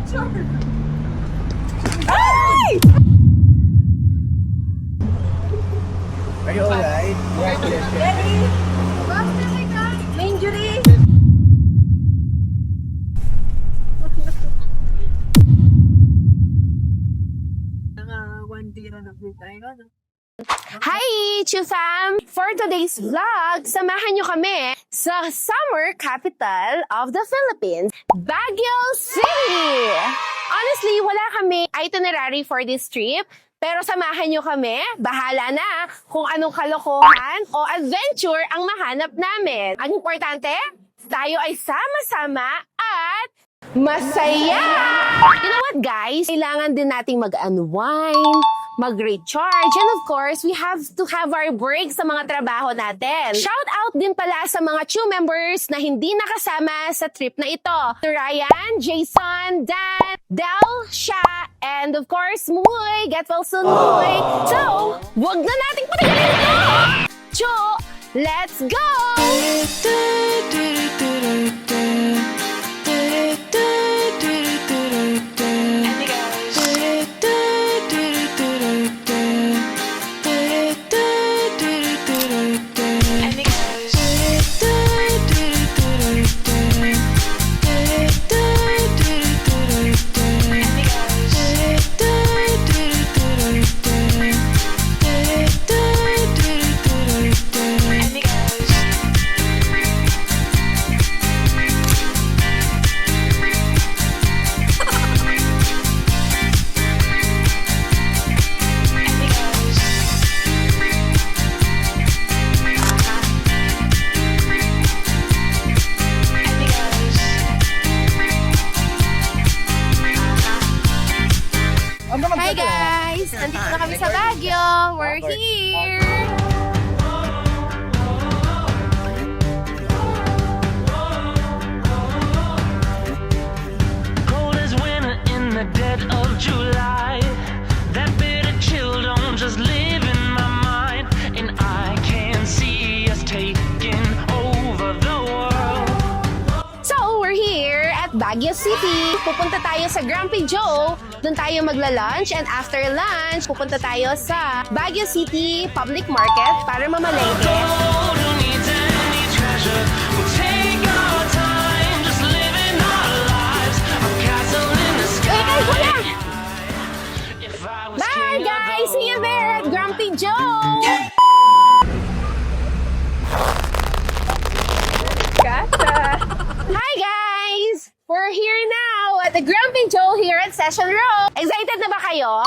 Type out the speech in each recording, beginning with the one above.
Ay! Are you alright? Ready? May injury? Hi, Chufam! For today's vlog, samahan nyo kami sa summer capital of the Philippines, Baguio City! Honestly, wala kami itinerary for this trip, pero samahan nyo kami, bahala na kung anong kalokohan o adventure ang mahanap namin. Ang importante, tayo ay sama-sama at masaya! You know what, guys? Kailangan din nating mag-unwind, mag-recharge, and of course, we have to have our break sa mga trabaho natin. Shout out din pala sa mga Chew members na hindi nakasama sa trip na ito. To Ryan, Jason, Dan, Del, Sha, and of course, Muy. Get well soon, Muy. So, wag na nating patagalin ito! Cho, let's go! Hi guys! Nandito na kami sa Baguio. We're here! Cold as winter in the dead of July. That bitter chill don't just live in my mind, and I can see us taking over the world. So, we're here at Baguio City. Pupunta tayo sa Grumpy Joe. Doon tayo magla-lunch, and after lunch, pupunta tayo sa Baguio City Public Market para mamalengke. Oh, who needs any treasure? We'll take our time, just living our lives. A castle in the sky. Guys, wala! If I was Bye king of guys! the See you there at Grumpy Joe! Hi guys! We're here now at the Grumpy Joe here at Session Row. Excited na ba kayo?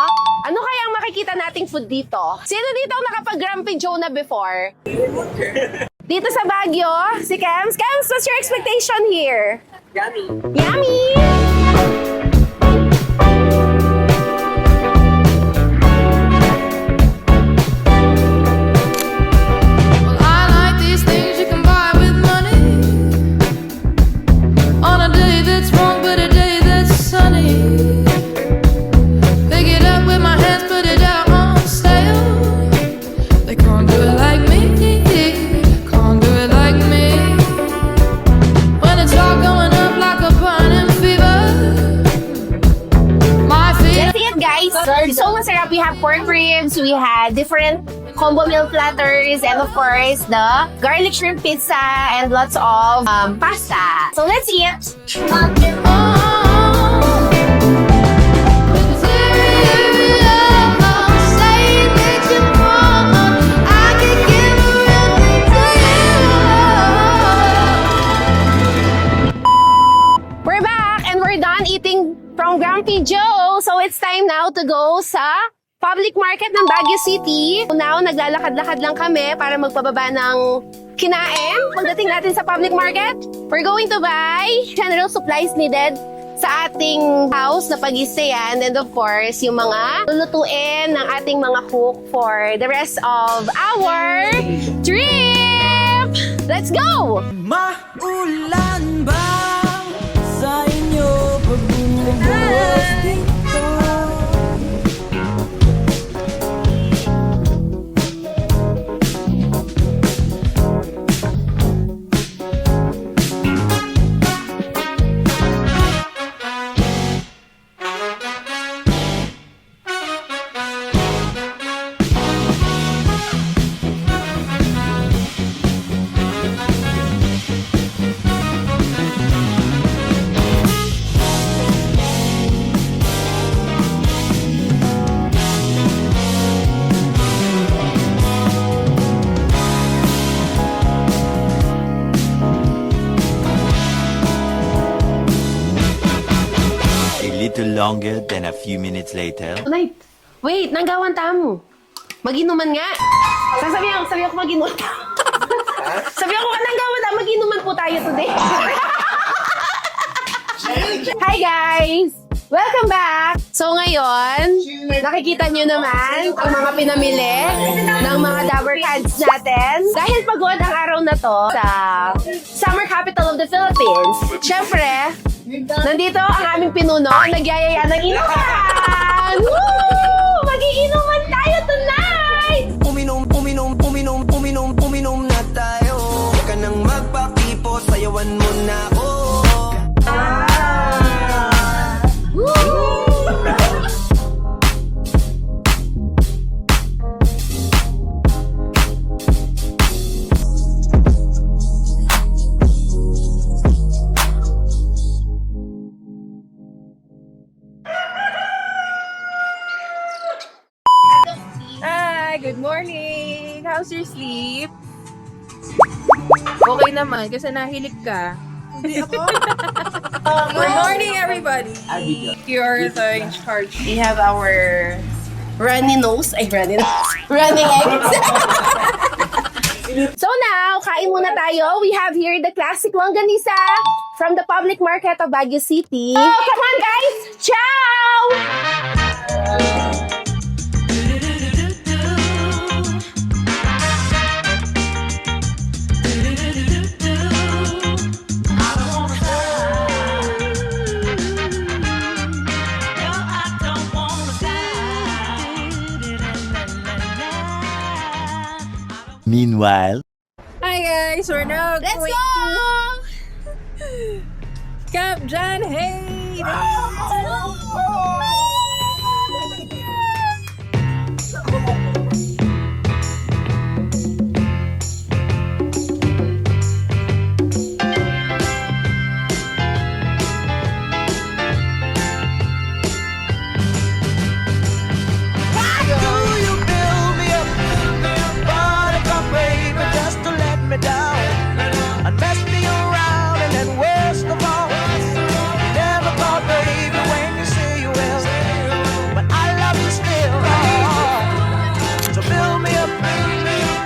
Ano kaya ang makikita nating food dito? Sino dito ang nakapag-Grumpy Joe na before? Dito sa Baguio, si Kems. Kems, what's your expectation here? Yummy. Yummy! I like these things you can buy with money. On a day that's wrong, but a day that's sunny. Pick it up with my hands, put it out on sale. They can't do it like me, can't do it like me. When it's all going up like a burning fever, my feet. That's it guys! So masarap. We have pork ribs, we had different combo meal platters, and of course, the garlic shrimp pizza, and lots of pasta. So let's eat! We're back and we're done eating from Grumpy Joe. So it's time now to go sa public market ng Baguio City. Now, naglalakad-lakad lang kami para magpababa ng kinain. Pagdating natin sa public market, we're going to buy general supplies needed sa ating house na pag-istayan, and of course, yung mga lulutuin ng ating mga cook for the rest of our trip! Let's go! Maulan ba sa inyo pag bumubuhos dito? little longer than a few minutes later. Nay, wait, nanggawan tamo. Maginuman nga. Sabi ako maginuman. Sabi ako nanggawan tamo, maginuman po tayo today. Hi guys! Welcome back! So ngayon, nakikita nyo naman ang mga pinamili ng mga Dabber Cats natin. Dahil pagod ang araw na to sa Summer Capital of the Philippines, syempre, nandito ang aming pinuno ang nagyayaya ng inuman! Woo! Magiinuman tayo tonight! Uminom na tayo. Huwag ka nang magpapipo, sayawan mo na ako. Hi, good morning. How's your sleep? Okay naman, kasi nahilig ka. Hindi ako. Good morning, everybody. You're the in charge. We have our runny eggs. So now, kain muna tayo. We have here the classic longganisa from the public market of Baguio City. Oh, come on guys! Ciao! Meanwhile, Hi guys, we're now Let's going go! to Camp John Hay. Do you build me up, buttercup baby, just to let me down and mess me around, and then worst of all, never thought, baby, when you say you will, but I love you still. So build me up,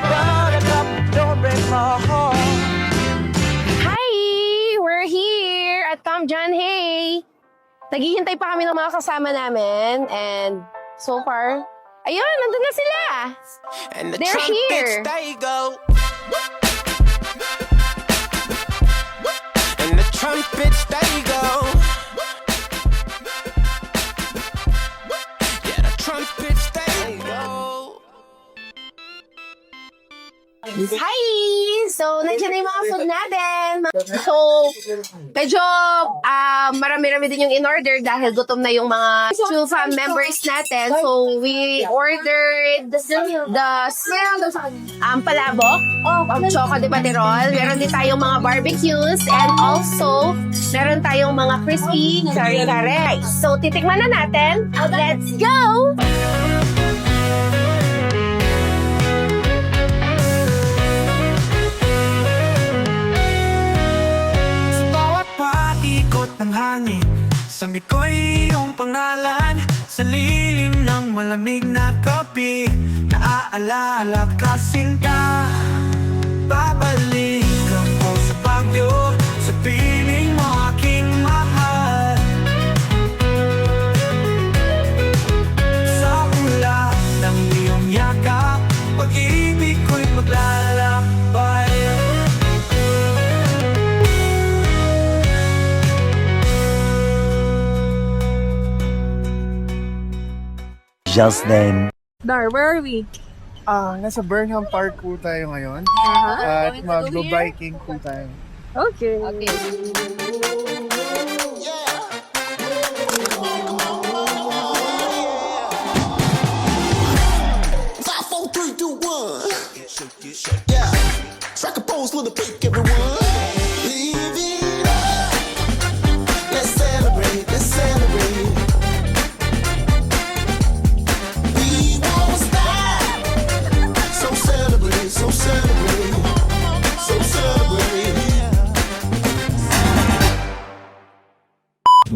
buttercup, don't break my heart. Hi! We're here at Camp John Hay. Naghihintay pa kami ng mga kasama namin and so far, ayun, nandun na sila. And the They're trumpets, here. they go. And the trumpets, they go. Yeah, the trumpets, they go. Hi! So, nandiyan na yung mga food natin. So, medyo marami-rami din yung in-order dahil gutom na yung mga two fam members natin. So, we ordered the palabok, choco de paterol. Meron din tayong mga barbecues and also meron tayong mga crispy kare-kare. So, titikman na natin. Let's go! Sa bawat paikot ng hangin, sangit ko iyong pangalan. Sa lilim ng malamig na gabi, naaalala ka sinta. Babalik ako sa Baguio, sa piling mo aking mahal. Sa ulan ng iyong yakap, pag-ibig ko'y maglalakbay. just then, Dar, where are we? Nasa Burnham Park po tayo ngayon. At mag-biking po tayo. Okay. Five, four, three, two, one. Yeah. Strike a pose, little pick, everyone. Live it up. Let's celebrate, let's celebrate. We won't stop. So celebrate, so celebrate. So celebrate.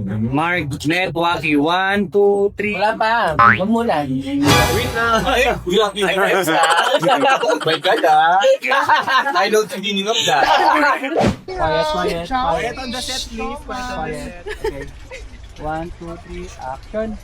Mark, Net, Waki, 1, 2, 3. Wala pa. Huwag mo lang. Wait na. Bilang my God, I know the meaning of that. Quiet. Quiet on the set, please. Quiet. Okay. 1, 2, 3, action.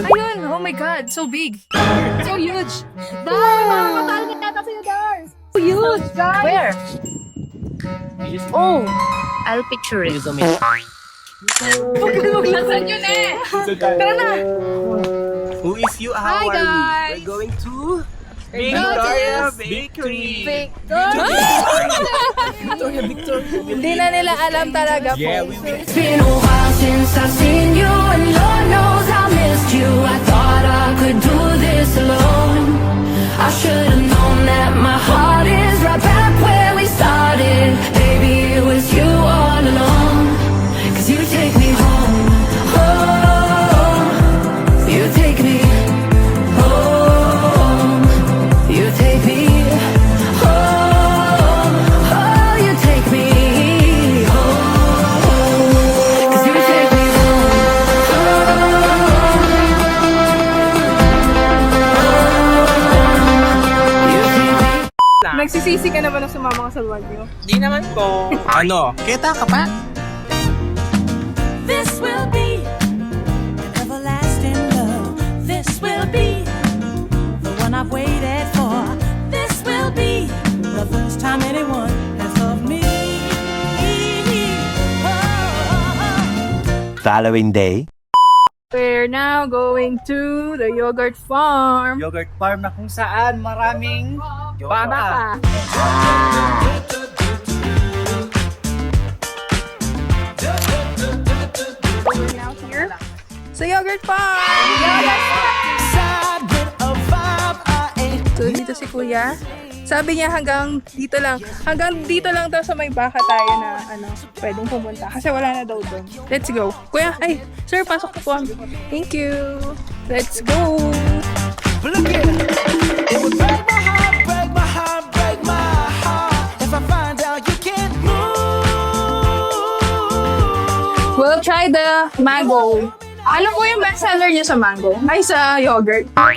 Ayun! Oh my God! So big! So huge! So huge! Where? Oh! I'll picture it. Maglasan yun eh! Tara na! Who is you? How Hi are guys! we? We're going to Victoria Bakery. Hindi na nila alam talaga po. Yeah, we will. It's been a while since I've seen you, and Lord knows I missed you. I thought I could do this alone. I should have known that my heart is right back where we started. Baby, it was you all along. 'Cause you take me home. Oh, you take me home. You take me home. Oh, you take me home. 'Cause you take me Nagsisisi ka na ba na sumama ka sa Baguio? Di naman po. Ano? Kita ka pa? This will be an everlasting love. This will be the one I've waited for. This will be the first time anyone has loved me. Following day. We're now going to the yogurt farm. Yogurt farm na kung saan maraming Baka. We're now here sa yogurt farm. Side with a vibe I ain't. So dito si Kuya. Sabi niya hanggang dito lang daw sa may baka tayo na pwedeng pumunta kasi wala na daw doon. Let's go. Kuya, ay, sir, pasok po. Thank you. Let's go. But look here, it would break my heart, break my heart, break my heart if I find out you can't move. We'll try the mango. Ano po yung best seller niyo sa mango? Ay, sa yogurt. Ay,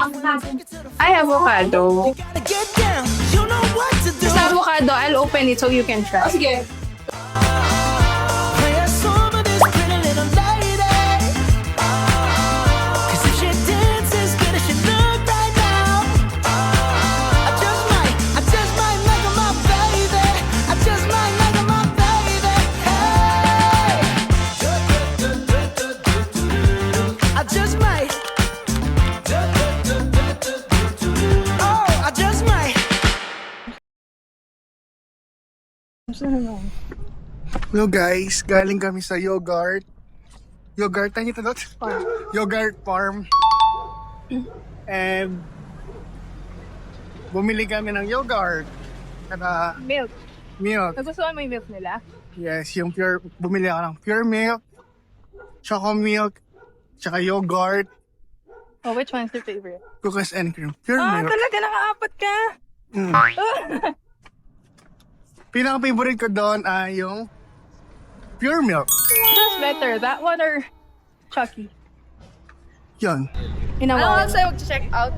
avocado. Gotta get down, you know what to do. Sa avocado, I'll open it so you can try. Sige. Play a song of this pretty little lady. 'Cause if she dances good as she look right now, I just might make her my baby. I just might make her my baby. Hey, I just might. Oh, I just might. Hello guys, galing kami sa yogurt. Yogurt, ano ito? Yogurt farm. And bumili kami ng yogurt. At Milk. milk. Nagustuhan mo yung milk nila? Yes, yung pure, bumili ako ng pure milk, choco milk, tsaka yogurt, Oh, which one's your favorite? cookies and cream. Pure Ah, milk. talaga nakaapat ka. Pinaka-favorite ko doon ay yung pure milk. What's better, that one or Chucky? Yun. In a while. Ano mag-check out?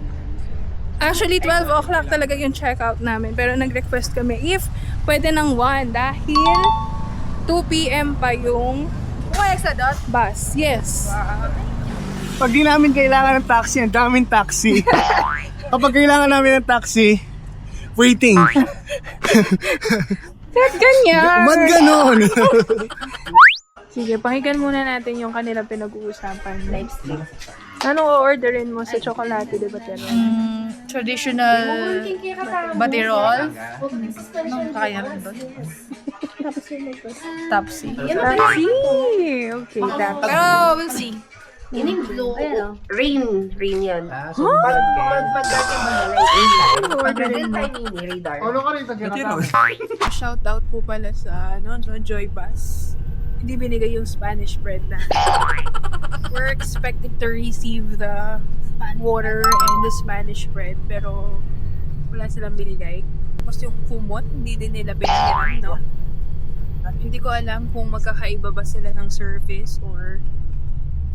Actually, 12 o'clock talaga yung check-out namin. Pero nag-request kami if pwede ng 1 dahil 2 p.m. pa yung bus. Yes. Pag di namin kailangan ng taxi, ang daming taxi. Kapag kailangan namin ng taxi, waiting. Ba't ganyan? Ba't ganon? Sige, pakinggan muna natin yung kanilang pinag-uusapan. Anong o-orderin mo sa chocolate, di ba, Tero? traditional batirol. Anong kaya rin doon? Tapsi. Okay, pero we'll see. Ining blue. Rain yan. Shout out po pala sa Joy Bus. Hindi binigay yung Spanish bread na. We're expected to receive the water and the Spanish bread, pero wala silang binigay. Tapos yung kumot, hindi din nila binayaran, no? Hindi ko alam kung magkakaiba ba sila ng service or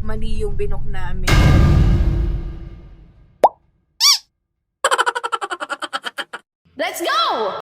mali yung binook namin. Let's go!